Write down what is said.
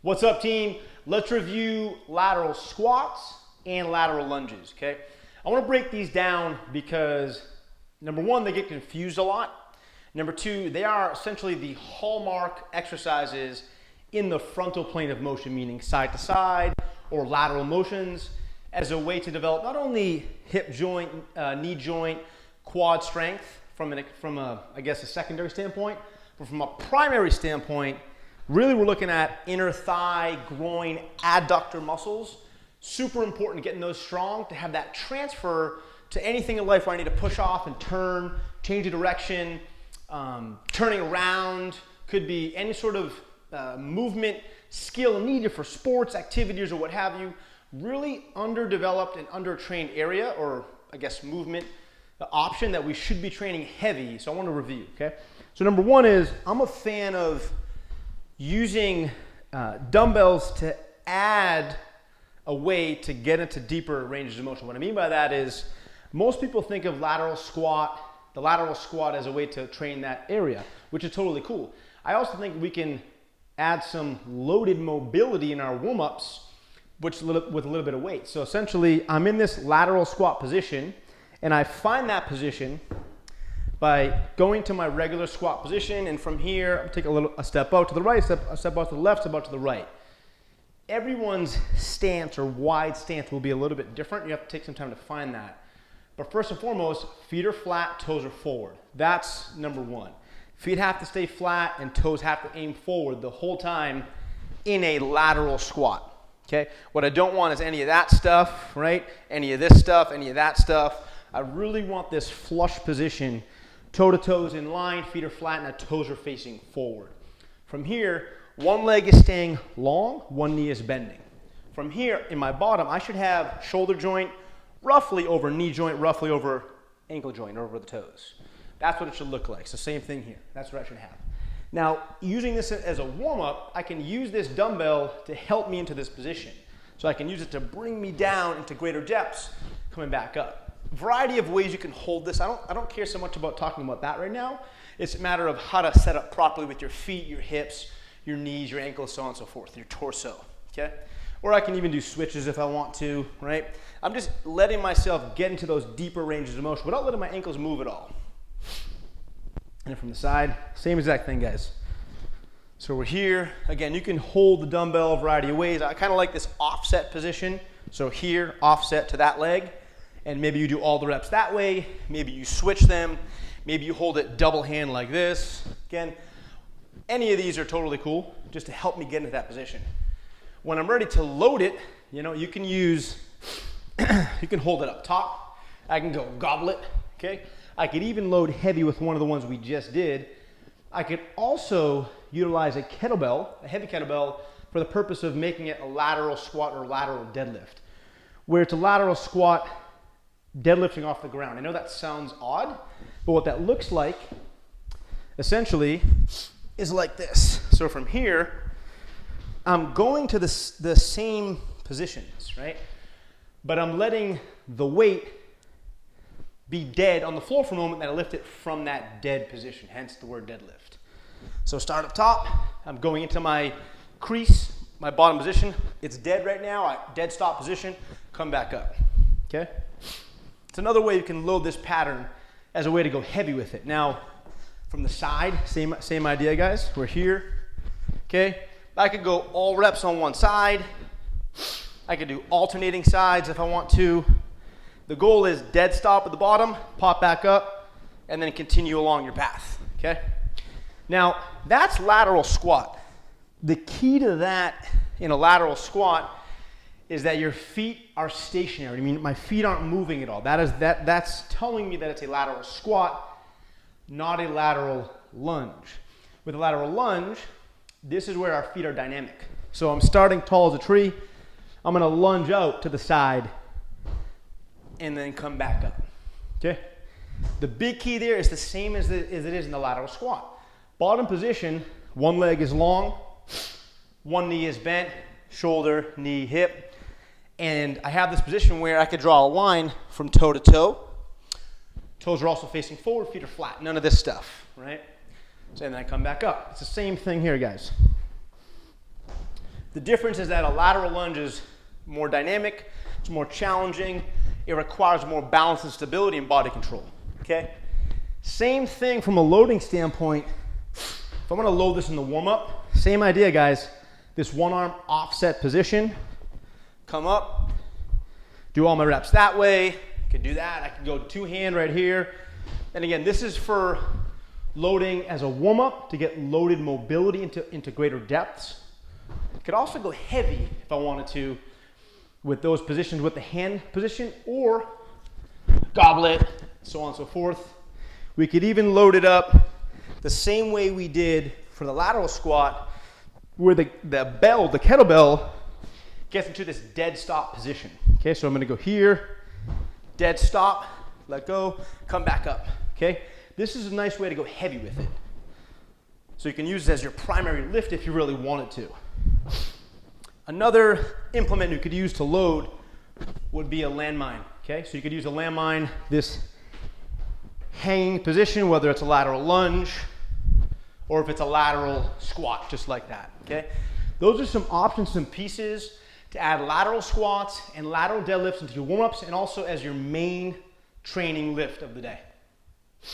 What's up, team? Let's review lateral squats and lateral lunges, okay? I want to break these down because, number one, they get confused a lot. Number two, they are essentially the hallmark exercises in the frontal plane of motion, meaning side to side or lateral motions, as a way to develop not only hip joint, knee joint, quad strength from a secondary standpoint, but from a primary standpoint, really we're looking at inner thigh, groin, adductor muscles. Super important getting those strong to have that transfer to anything in life where I need to push off and turn, change the direction, turning around, could be any sort of movement skill needed for sports, activities, or what have you. Really underdeveloped and undertrained area, or I guess movement option that we should be training heavy. So I want to review, okay? So number one is I'm a fan of using dumbbells to add a way to get into deeper ranges of motion. What I mean by that is most people think of lateral squat, the lateral squat as a way to train that area, which is totally cool. I also think we can add some loaded mobility in our warm-ups with a little bit of weight. So essentially, I'm in this lateral squat position, and I find that position by going to my regular squat position, and from here, I'll take a step out to the right, a step out to the left, step out to the right. Everyone's stance or wide stance will be a little bit different. You have to take some time to find that. But first and foremost, feet are flat, toes are forward. That's number one. Feet have to stay flat and toes have to aim forward the whole time in a lateral squat. Okay, what I don't want is any of that stuff, right? Any of this stuff, any of that stuff. I really want this flush position, toe to toes in line, feet are flat, and the toes are facing forward. From here, one leg is staying long, one knee is bending. From here, in my bottom, I should have shoulder joint roughly over knee joint, roughly over ankle joint, over the toes. That's what it should look like. So same thing here. That's what I should have. Now, using this as a warm-up, I can use this dumbbell to help me into this position. So I can use it to bring me down into greater depths, coming back up. Variety of ways you can hold this. I don't care so much about talking about that right now. It's a matter of how to set up properly with your feet, your hips, your knees, your ankles, so on and so forth, your torso, okay? Or I can even do switches if I want to, right? I'm just letting myself get into those deeper ranges of motion without letting my ankles move at all. And then from the side, same exact thing, guys. So we're here. Again, you can hold the dumbbell a variety of ways. I kind of like this offset position. So here, offset to that leg. And maybe you do all the reps that way. Maybe you switch them. Maybe you hold it double hand like this. Again, any of these are totally cool just to help me get into that position. When I'm ready to load it, you can use, you can hold it up top. I can go goblet, okay? I could even load heavy with one of the ones we just did. I could also utilize a kettlebell, a heavy kettlebell, for the purpose of making it a lateral squat or lateral deadlift, where it's a lateral squat deadlifting off the ground. I know that sounds odd, but what that looks like, essentially, is like this. So from here, I'm going to the same positions, right? But I'm letting the weight be dead on the floor for a moment, and I lift it from that dead position, hence the word deadlift. So start up top, I'm going into my crease, my bottom position. It's dead right now, dead stop position, come back up, okay? It's another way you can load this pattern as a way to go heavy with it. Now, from the side, same idea, guys. We're here, okay? I could go all reps on one side. I could do alternating sides if I want to. The goal is dead stop at the bottom, pop back up, and then continue along your path, okay? Now, that's lateral squat. The key to that in a lateral squat is that your feet are stationary. I mean, my feet aren't moving at all. That's telling me that it's a lateral squat, not a lateral lunge. With a lateral lunge, this is where our feet are dynamic. So I'm starting tall as a tree. I'm gonna lunge out to the side and then come back up, okay? The big key there is the same as it is in the lateral squat. Bottom position, one leg is long, one knee is bent, shoulder, knee, hip, and I have this position where I could draw a line from toe to toe. Toes are also facing forward, feet are flat, none of this stuff, right? So then I come back up. It's the same thing here, guys. The difference is that a lateral lunge is more dynamic, it's more challenging, it requires more balance and stability and body control, okay? Same thing from a loading standpoint. If I'm gonna load this in the warm-up, same idea, guys. This one arm offset position, come up, do all my reps that way. I could do that, I could go two-hand right here. And again, this is for loading as a warm-up to get loaded mobility into greater depths. I could also go heavy if I wanted to with those positions with the hand position or goblet, so on and so forth. We could even load it up the same way we did for the lateral squat, where the kettlebell gets into this dead stop position. Okay, so I'm gonna go here, dead stop, let go, come back up, okay? This is a nice way to go heavy with it. So you can use it as your primary lift if you really wanted to. Another implement you could use to load would be a landmine, okay? So you could use a landmine, this hanging position, whether it's a lateral lunge or if it's a lateral squat, just like that, okay? Those are some options, some pieces to add lateral squats and lateral deadlifts into your warm-ups and also as your main training lift of the day.